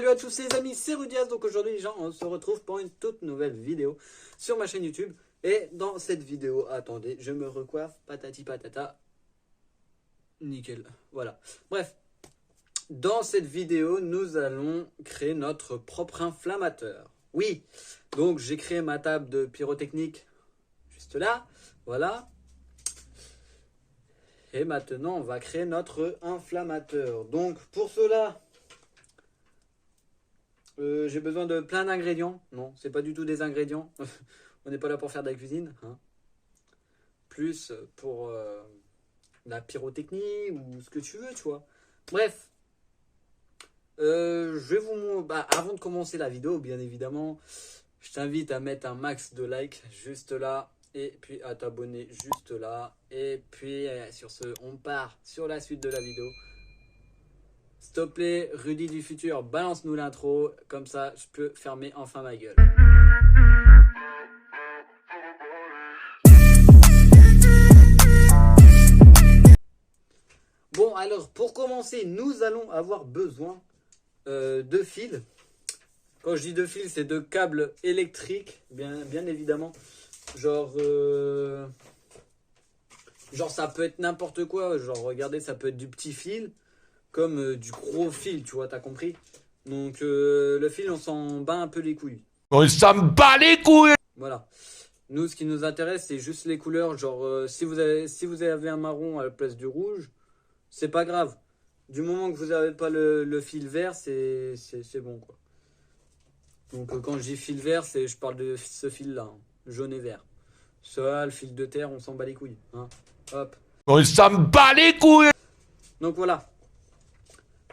Salut à tous les amis, c'est Rudias. Donc aujourd'hui les gens, on se retrouve pour une toute nouvelle vidéo sur ma chaîne YouTube. Et dans cette vidéo, attendez, je me recoiffe, patati patata. Nickel, voilà. Bref, dans cette vidéo, nous allons créer notre propre inflammateur. Oui, donc j'ai créé ma table de pyrotechnique juste là, voilà. Et maintenant, on va créer notre inflammateur. Donc pour cela... j'ai besoin de plein d'ingrédients. Non, c'est pas du tout des ingrédients. On n'est pas là pour faire de la cuisine. Hein. Plus pour la pyrotechnie ou ce que tu veux, tu vois. Bref. Je vais vous... avant de commencer la vidéo, bien évidemment, je t'invite à mettre un max de likes juste là. Et puis à t'abonner juste là. Et puis sur ce, on part sur la suite de la vidéo. S'il te plaît, Rudy du futur, balance-nous l'intro, comme ça je peux fermer enfin ma gueule. Bon, alors pour commencer, nous allons avoir besoin de fils. Quand je dis de fils, c'est de câbles électriques, bien évidemment. Genre ça peut être n'importe quoi, genre regardez, ça peut être du petit fil. Comme du gros fil, tu vois, t'as compris. Donc le fil, on s'en bat un peu les couilles. On s'en bat les couilles. Voilà. Nous, ce qui nous intéresse, c'est juste les couleurs. Genre, si vous avez un marron à la place du rouge, c'est pas grave. Du moment que vous n'avez pas le fil vert, c'est bon, quoi. Donc quand je dis fil vert, je parle de ce fil-là, hein, jaune et vert. Ça, le fil de terre, on s'en bat les couilles. Hein. Hop. On s'en bat les couilles. Donc voilà.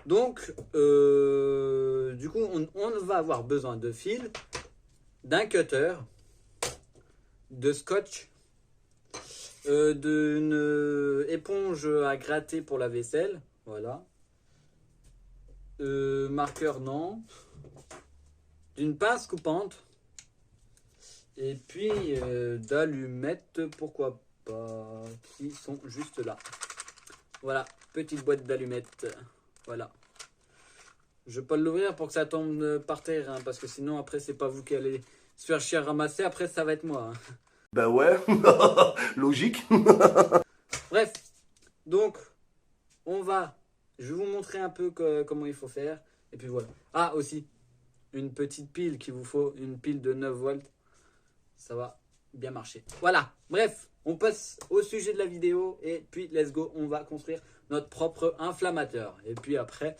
Donc, du coup, on va avoir besoin de fil, d'un cutter, de scotch, d'une éponge à gratter pour la vaisselle, voilà. Marqueur non, d'une pince coupante, et puis d'allumettes, pourquoi pas, qui sont juste là. Voilà, petite boîte d'allumettes. Voilà. Je vais pas l'ouvrir pour que ça tombe par terre, hein, parce que sinon après c'est pas vous qui allez se faire chier à ramasser, après ça va être moi. Hein. Bah ouais, logique. Bref, donc je vais vous montrer un peu comment il faut faire, et puis voilà. Ah aussi, une petite pile qu'il vous faut, une pile de 9 volts, ça va bien marcher. Voilà, bref, on passe au sujet de la vidéo, et puis let's go, on va construire notre propre inflammateur. Et puis après,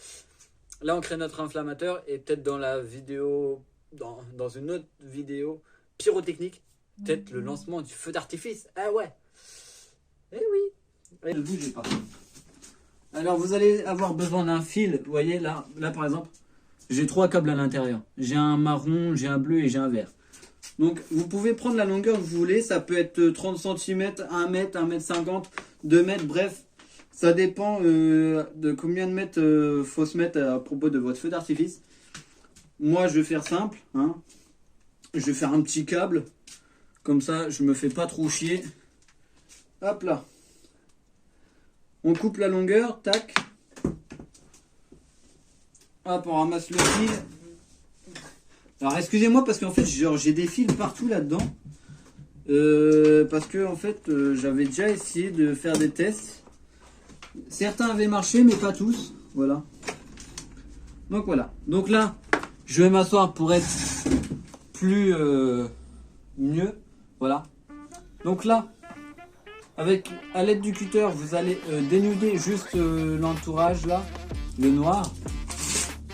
là on crée notre inflammateur, et peut-être dans la vidéo, dans une autre vidéo pyrotechnique, peut-être le lancement du feu d'artifice. Ah ouais. Eh oui. Ne bougez pas. Alors vous allez avoir besoin d'un fil. Vous voyez là par exemple, j'ai 3 câbles à l'intérieur. J'ai un marron, j'ai un bleu et j'ai un vert. Donc vous pouvez prendre la longueur que vous voulez. Ça peut être 30 cm, 1 mètre, 1 mètre 50, 2 mètres, bref. Ça dépend de combien de mètres faut se mettre à propos de votre feu d'artifice. Moi, je vais faire simple. Hein. Je vais faire un petit câble. Comme ça, je me fais pas trop chier. Hop là. On coupe la longueur. Tac. Hop, on ramasse le fil. Alors, excusez-moi parce qu'en fait, j'ai des fils partout là-dedans. Parce que, en fait, j'avais déjà essayé de faire des tests. Certains avaient marché, mais pas tous. Voilà. Donc voilà. Donc là, je vais m'asseoir pour être plus mieux. Voilà. Donc là, à l'aide du cutter, vous allez dénuder juste l'entourage là, le noir.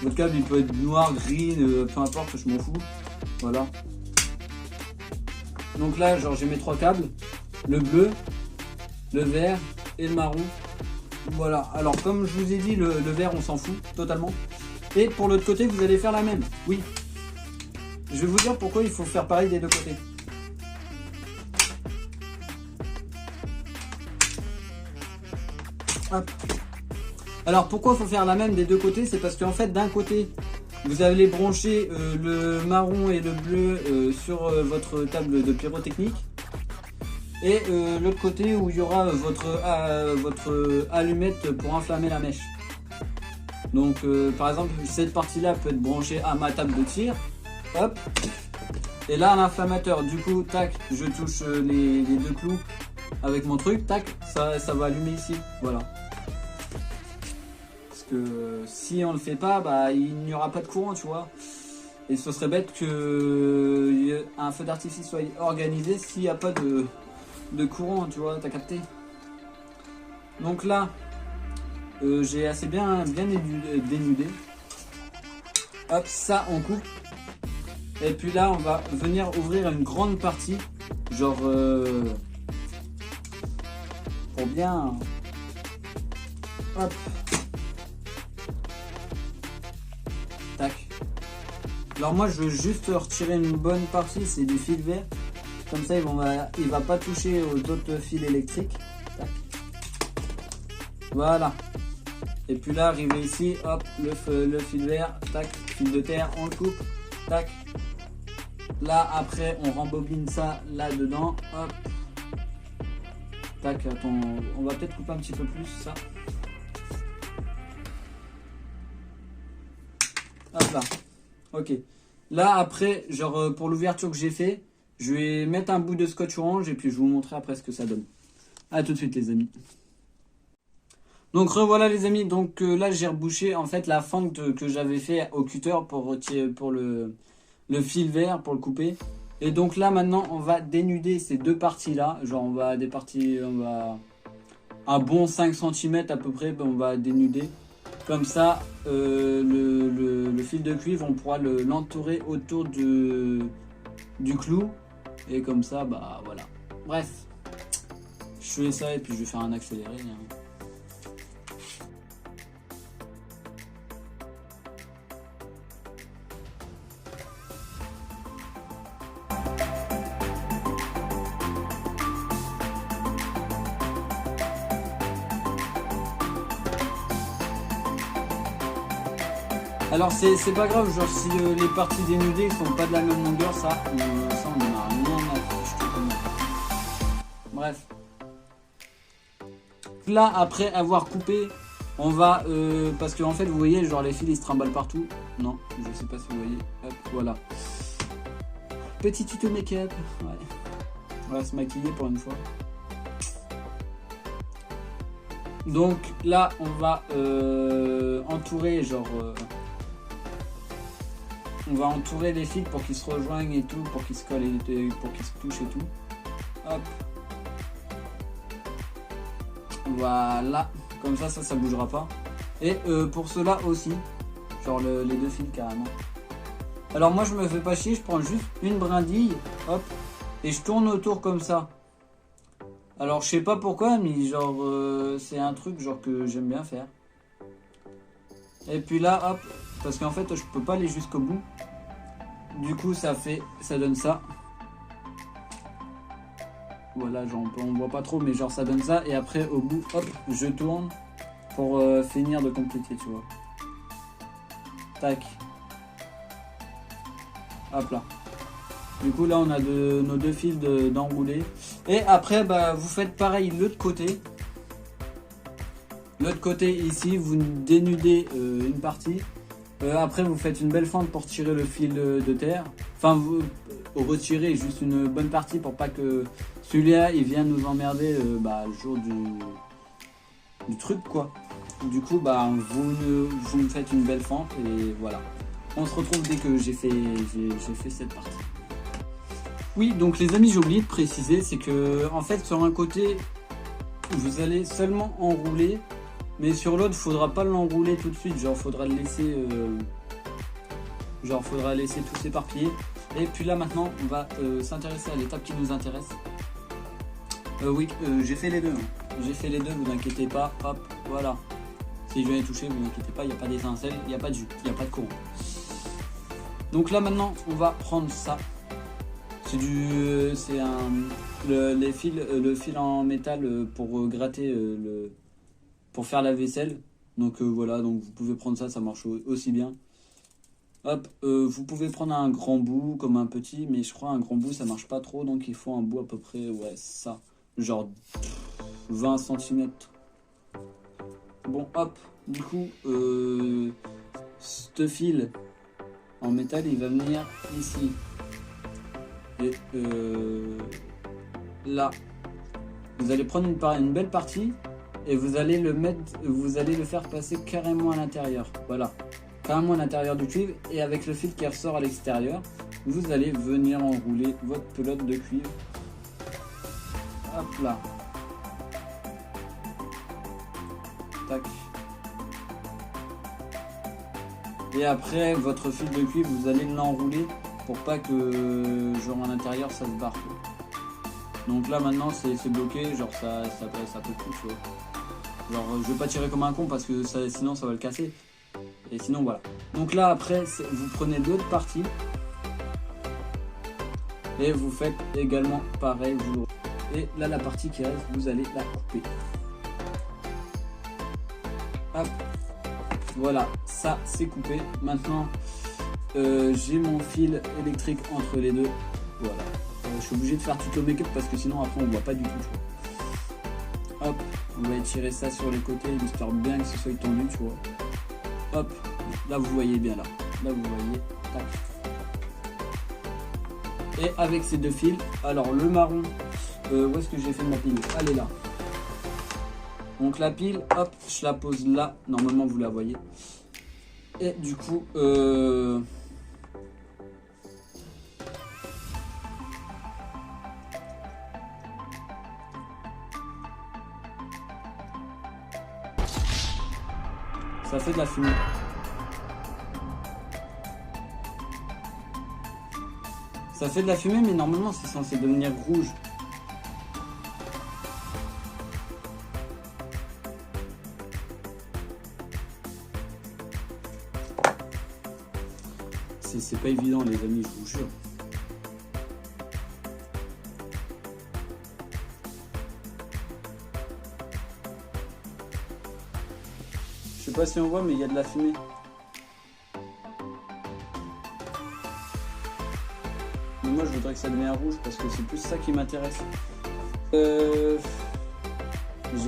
Votre câble, il peut être noir, gris, peu importe, je m'en fous. Voilà. Donc là, genre j'ai mes 3 câbles, le bleu, le vert et le marron. Voilà, alors comme je vous ai dit, le vert on s'en fout totalement. Et pour l'autre côté, vous allez faire la même. Oui. Je vais vous dire pourquoi il faut faire pareil des deux côtés. Hop. Alors pourquoi il faut faire la même des deux côtés? C'est parce qu'en fait d'un côté, vous allez brancher le marron et le bleu sur votre table de pyrotechnique. Et l'autre côté où il y aura votre allumette pour enflammer la mèche. Donc par exemple cette partie-là peut être branchée à ma table de tir. Hop. Et là un inflammateur. Du coup, tac, je touche les deux clous avec mon truc, tac, ça va allumer ici. Voilà. Parce que si on le fait pas, bah il n'y aura pas de courant, tu vois. Et ce serait bête que un feu d'artifice soit organisé s'il n'y a pas de courant, tu vois, t'as capté. Donc là, j'ai assez bien dénudé. Hop, ça on coupe. Et puis là, on va venir ouvrir une grande partie, genre pour bien. Hop. Tac. Alors moi, je veux juste retirer une bonne partie, c'est du fil vert. Comme ça, il va pas toucher aux autres fils électriques. Tac. Voilà. Et puis là, arrivé ici, hop, le fil vert, tac, fil de terre, on le coupe, tac. Là, après, on rembobine ça là-dedans, hop. Tac, attends, on va peut-être couper un petit peu plus, ça. Hop là. Ok. Là, après, genre, pour l'ouverture que j'ai fait, je vais mettre un bout de scotch orange et puis je vais vous montrer après ce que ça donne. A tout de suite, les amis. Donc revoilà les amis, donc là j'ai rebouché en fait la fente que j'avais fait au cutter pour le fil vert pour le couper. Et donc là maintenant on va dénuder ces deux parties là, genre on va un bon 5 cm à peu près, on va dénuder. Comme ça le fil de cuivre on pourra l'entourer autour du clou. Et comme ça bah voilà. Bref, je fais ça et puis je vais faire un accéléré. Hein. Alors c'est pas grave, genre si les parties dénudées sont pas de la même longueur, ça on en a rien à foutre. Bref. Là après avoir coupé, on va parce que en fait vous voyez genre les fils ils se trimballent partout. Non, je sais pas si vous voyez. Hop, voilà. Petit tuto make-up. Ouais. On va se maquiller pour une fois. Donc là on va entourer genre on va entourer les fils pour qu'ils se rejoignent et tout, pour qu'ils se collent et pour qu'ils se touchent et tout. Hop. Voilà. Comme ça bougera pas. Et pour cela aussi, genre les deux fils carrément. Alors moi je me fais pas chier, je prends juste une brindille, hop, et je tourne autour comme ça. Alors je sais pas pourquoi, mais genre c'est un truc genre que j'aime bien faire. Et puis là, hop, parce qu'en fait je peux pas aller jusqu'au bout. Du coup ça donne ça. Voilà, genre on voit pas trop, mais genre ça donne ça. Et après au bout, hop, je tourne pour finir de compléter, tu vois. Tac. Hop là. Du coup là on a nos deux fils d'enrouler. Et après bah vous faites pareil l'autre côté. L'autre côté ici, vous dénudez une partie. Après vous faites une belle fente pour tirer le fil de terre. Enfin vous retirez juste une bonne partie pour pas que celui-là il vienne nous emmerder le jour du truc quoi. Du coup bah vous me faites une belle fente et voilà. On se retrouve dès que j'ai fait cette partie. Oui, donc les amis, j'ai oublié de préciser, c'est que en fait sur un côté, vous allez seulement enrouler, mais sur l'autre, il faudra pas l'enrouler tout de suite, genre faudra le laisser, tout s'éparpiller. Et puis là maintenant, on va s'intéresser à l'étape qui nous intéresse. Oui, j'ai fait les deux. Hein. J'ai fait les deux, vous inquiétez pas. Hop, voilà. Si je viens toucher, vous inquiétez pas, il n'y a pas d'étincelle, il n'y a pas de jus, il n'y a pas de courant. Donc là maintenant, on va prendre ça. Le fil en métal pour gratter pour faire la vaisselle. Donc voilà, donc vous pouvez prendre ça, ça marche aussi bien. Hop, vous pouvez prendre un grand bout comme un petit, mais je crois un grand bout ça marche pas trop, donc il faut un bout à peu près, ouais ça, genre 20 cm. Bon, hop, du coup, ce fil en métal, il va venir ici. Et là, vous allez prendre une belle partie et vous allez le faire passer carrément à l'intérieur. Voilà, carrément à l'intérieur du cuivre, et avec le fil qui ressort à l'extérieur, vous allez venir enrouler votre pelote de cuivre. Hop là. Tac. Et après, votre fil de cuivre, vous allez l'enrouler pour pas que genre à l'intérieur ça se barre. Donc là maintenant c'est bloqué, genre ça peut plus, tu vois. Genre je vais pas tirer comme un con parce que sinon ça va le casser. Et sinon voilà. Donc là après vous prenez l'autre partie et vous faites également pareil. Et là la partie qui reste, vous allez la couper. Hop. Voilà, ça c'est coupé. Maintenant j'ai mon fil électrique entre les deux. Voilà. Je suis obligé de faire tuto make-up parce que sinon après on voit pas du tout, tu vois. Hop, on va étirer ça sur les côtés histoire bien que ce soit tendu, tu vois. Hop, là vous voyez bien là. Là vous voyez, tac. Et avec ces deux fils, alors le marron, où est-ce que j'ai fait ma pile? Elle est là. Donc la pile, hop, je la pose là. Normalement vous la voyez. Et du coup, ça fait de la fumée. Ça fait de la fumée, mais normalement c'est censé devenir rouge. C'est pas évident les amis, je vous jure. Je sais pas si on voit, mais il y a de la fumée. Mais moi je voudrais que ça devienne rouge parce que c'est plus ça qui m'intéresse. J'ai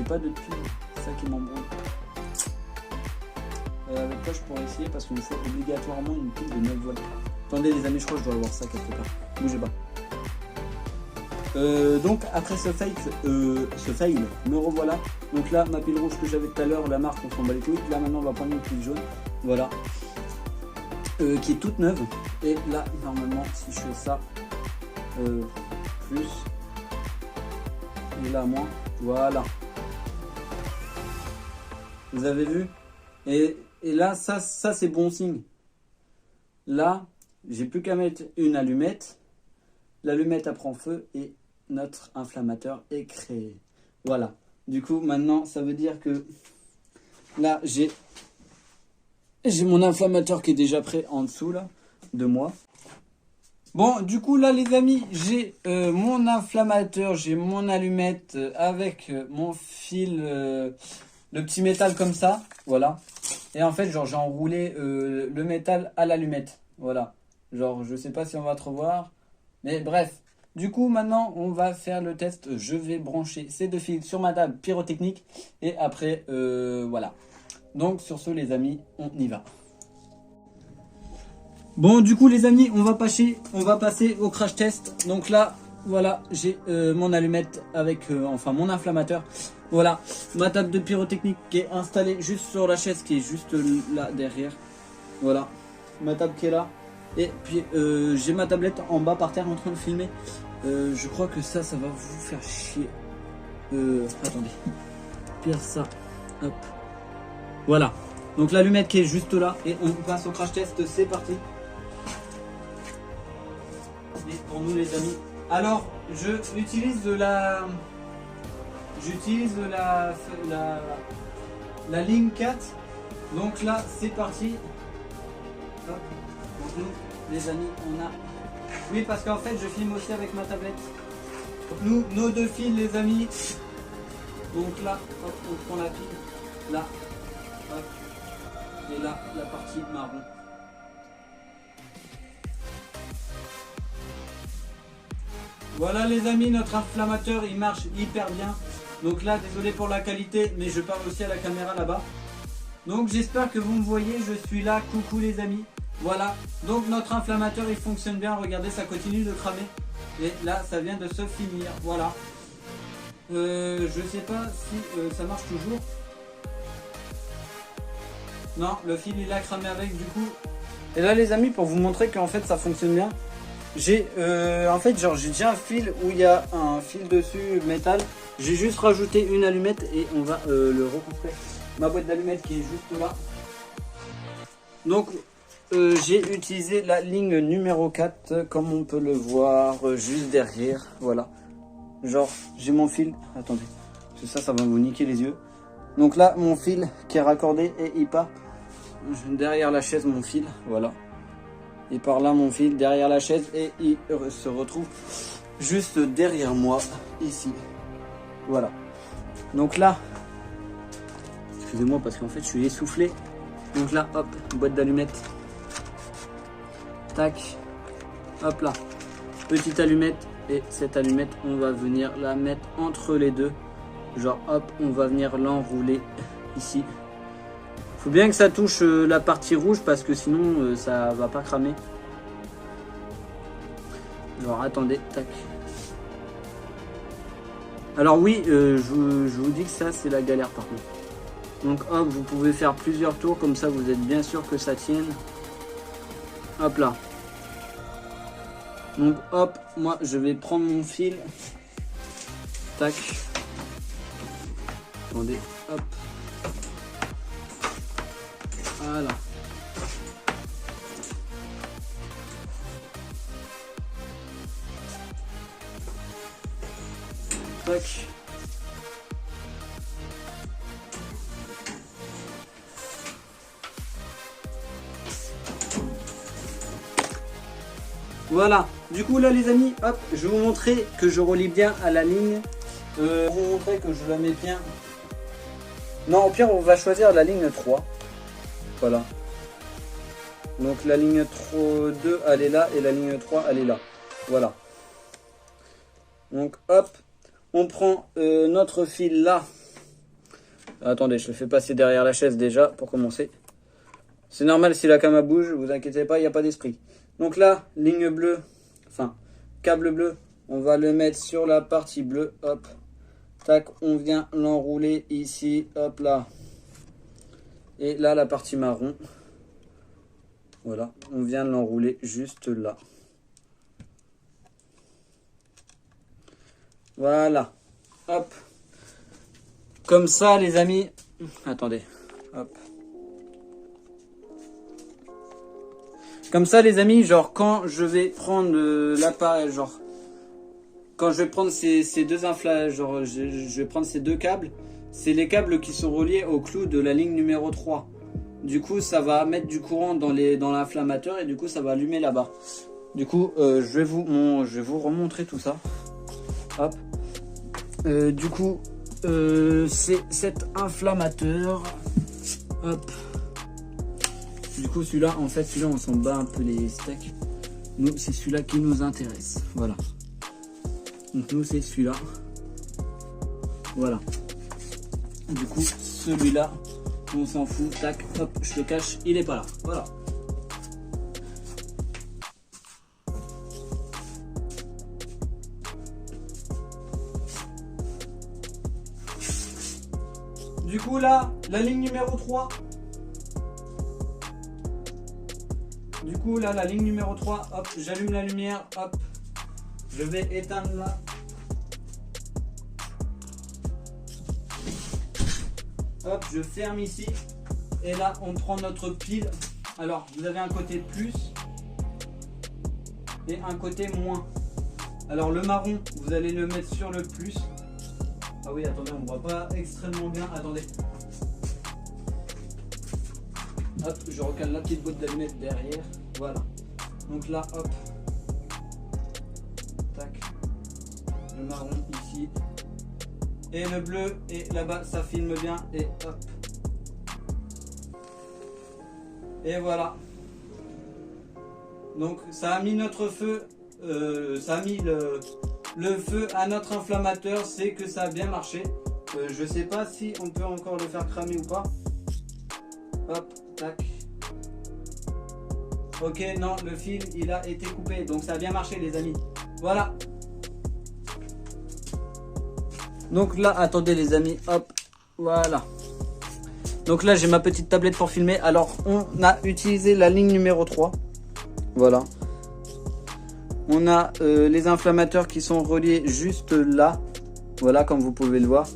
pas de pile, c'est ça qui m'embrouille. Avec quoi je pourrais essayer parce qu'il me faut obligatoirement une pile de 9 volts. Attendez les amis, je crois que je dois avoir ça quelque part. Bougez pas. Donc après ce fail, me revoilà. Donc là ma pile rouge que j'avais tout à l'heure, la marque on s'en bat les couilles. Là maintenant on va prendre une pile jaune. Voilà. Qui est toute neuve. Et là normalement si je fais ça, plus. Et là moins. Voilà. Vous avez vu? Et là, ça c'est bon signe. Là, j'ai plus qu'à mettre une allumette. L'allumette apprend feu et notre inflammateur est créé. Voilà. Du coup, maintenant, ça veut dire que là, j'ai mon inflammateur qui est déjà prêt en dessous là, de moi. Bon, du coup, là, les amis, j'ai mon inflammateur, j'ai mon allumette avec mon fil, le petit métal comme ça. Voilà. Et en fait, genre, j'ai enroulé le métal à l'allumette. Voilà. Genre, je sais pas si on va te revoir. Mais bref. Du coup, maintenant, on va faire le test. Je vais brancher ces deux fils sur ma table pyrotechnique. Et après, voilà. Donc, sur ce, les amis, on y va. Bon, du coup, les amis, on va passer au crash test. Donc là, voilà, j'ai mon allumette avec, enfin, mon inflammateur. Voilà, ma table de pyrotechnique qui est installée juste sur la chaise qui est juste là derrière. Voilà, ma table qui est là. Et puis j'ai ma tablette en bas par terre en train de filmer. Je crois que ça va vous faire chier. Attendez, pire ça. Hop. Voilà, donc l'allumette qui est juste là. Et on passe au crash test, c'est parti. Et pour nous les amis. Alors, j'utilise la ligne 4. Donc là, c'est parti. Hop. Donc nous, les amis, on a... Oui, parce qu'en fait, je filme aussi avec ma tablette. Nous, nos deux fils, les amis. Donc là, hop, on prend la pile. Là. Hop. Et là, la partie marron. Voilà les amis, notre inflammateur il marche hyper bien. Donc là, désolé pour la qualité, mais je parle aussi à la caméra là-bas. Donc j'espère que vous me voyez, je suis là, coucou les amis. Voilà, donc notre inflammateur il fonctionne bien, regardez ça continue de cramer. Et là ça vient de se finir, voilà. Je sais pas si ça marche toujours. Non, le fil il a cramé avec du coup. Et là les amis, pour vous montrer qu'en fait ça fonctionne bien, j'ai déjà un fil où il y a un fil dessus métal. J'ai juste rajouté une allumette et on va le reconstruire. Ma boîte d'allumettes qui est juste là. Donc j'ai utilisé la ligne numéro 4 comme on peut le voir juste derrière. Voilà. Genre j'ai mon fil. Attendez. Ça va vous niquer les yeux. Donc là mon fil qui est raccordé et il part derrière la chaise mon fil. Voilà. Et par là mon fil derrière la chaise et il se retrouve juste derrière moi ici. Voilà. Donc là, excusez-moi parce qu'en fait je suis essoufflé. Donc là, hop, boîte d'allumettes. Tac. Hop là. Petite allumette. Et cette allumette, on va venir la mettre entre les deux. Genre hop, on va venir l'enrouler ici. Faut bien que ça touche la partie rouge parce que sinon ça va pas cramer. Genre attendez, tac. Alors oui, je vous dis que ça c'est la galère par contre. Donc hop, vous pouvez faire plusieurs tours comme ça vous êtes bien sûr que ça tienne. Hop là. Donc hop, moi je vais prendre mon fil. Tac. Attendez, hop. Voilà. Tac. Voilà, du coup là les amis, hop, je vais vous montrer que je relie bien à la ligne. Je vais vous montrer que je la mets bien. Non, au pire on va choisir la ligne 3. Voilà. Donc la ligne 2 elle est là et la ligne 3 elle est là. Voilà. Donc hop, on prend notre fil là. Attendez, je le fais passer derrière la chaise déjà pour commencer. C'est normal si la caméra bouge, vous inquiétez pas, il n'y a pas d'esprit. Donc là, ligne bleue, enfin, câble bleu, on va le mettre sur la partie bleue, hop. Tac, on vient l'enrouler ici, hop là. Et là, la partie marron, voilà, on vient l'enrouler juste là. Voilà, hop. Comme ça, les amis, attendez, hop. Comme ça les amis, genre quand je vais prendre l'appareil, genre quand je vais prendre ces deux inflas, genre je vais prendre ces deux câbles, c'est les câbles qui sont reliés au clou de la ligne numéro 3. Du coup ça va mettre du courant dans l'inflammateur et du coup ça va allumer là-bas. Du coup je vais vous remontrer tout ça. Hop. Du coup c'est cet inflammateur. Hop. Du coup celui-là, en fait celui-là on s'en bat un peu les steaks. Nous c'est celui-là qui nous intéresse. Voilà. Donc nous c'est celui-là. Voilà. Du coup celui-là, on s'en fout. Tac, hop, je le cache, il est pas là. Voilà. Du coup là, la ligne numéro 3. Du coup là, la ligne numéro 3, hop, j'allume la lumière, hop, je vais éteindre là. Hop, je ferme ici. Et là, on prend notre pile. Alors, vous avez un côté plus et un côté moins. Alors, le marron, vous allez le mettre sur le plus. Ah oui, attendez, on ne voit pas extrêmement bien. Attendez. Hop, je recale la petite boîte d'allumettes derrière. Voilà. Donc là, hop. Tac. Le marron ici. Et le bleu. Et là-bas, ça filme bien. Et hop. Et voilà. Donc ça a mis notre feu. Ça a mis le feu à notre inflammateur. C'est que ça a bien marché. Je sais pas si on peut encore le faire cramer ou pas. Hop, tac. Ok, non, le fil, il a été coupé. Donc ça a bien marché, les amis. Voilà. Donc là, attendez les amis. Hop, voilà. Donc là, j'ai ma petite tablette pour filmer. Alors, on a utilisé la ligne numéro 3. Voilà. On a les inflammateurs qui sont reliés juste là. Voilà, comme vous pouvez le voir.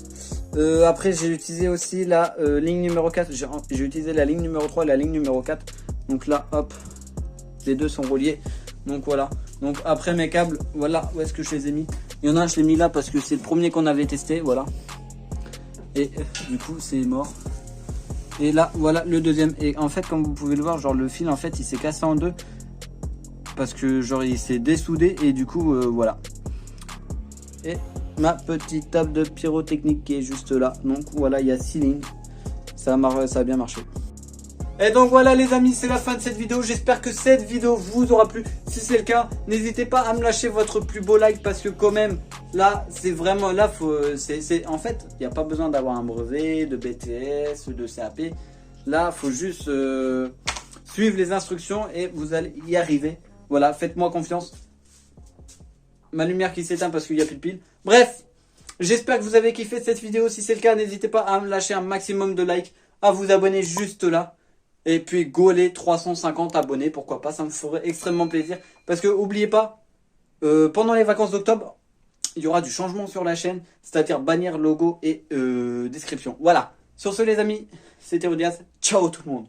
Après, j'ai utilisé aussi la ligne numéro 4. J'ai utilisé la ligne numéro 3 et la ligne numéro 4. Donc là, hop, les deux sont reliés. Donc voilà. Donc après mes câbles, voilà où est-ce que je les ai mis. Il y en a un, je l'ai mis là parce que c'est le premier qu'on avait testé. Voilà. Et du coup, c'est mort. Et là, voilà le deuxième. Et en fait, comme vous pouvez le voir, genre le fil, en fait, il s'est cassé en deux. Parce que genre, il s'est dessoudé. Et du coup, voilà. Et ma petite table de pyrotechnique qui est juste là. Donc voilà, il y a 6 lignes. Ça a bien marché. Et donc voilà les amis, c'est la fin de cette vidéo. J'espère que cette vidéo vous aura plu. Si c'est le cas, n'hésitez pas à me lâcher votre plus beau like. Parce que quand même, là, c'est vraiment... Là, en fait, il n'y a pas besoin d'avoir un brevet, de BTS, de CAP. Là, il faut juste suivre les instructions et vous allez y arriver. Voilà, faites-moi confiance. Ma lumière qui s'éteint parce qu'il n'y a plus de pile. Bref, j'espère que vous avez kiffé cette vidéo. Si c'est le cas, n'hésitez pas à me lâcher un maximum de likes, à vous abonner juste là. Et puis go les 350 abonnés, pourquoi pas, ça me ferait extrêmement plaisir. Parce que n'oubliez pas, pendant les vacances d'octobre, il y aura du changement sur la chaîne. C'est-à-dire bannière, logo et description. Voilà, sur ce les amis, c'était Audias. Ciao tout le monde.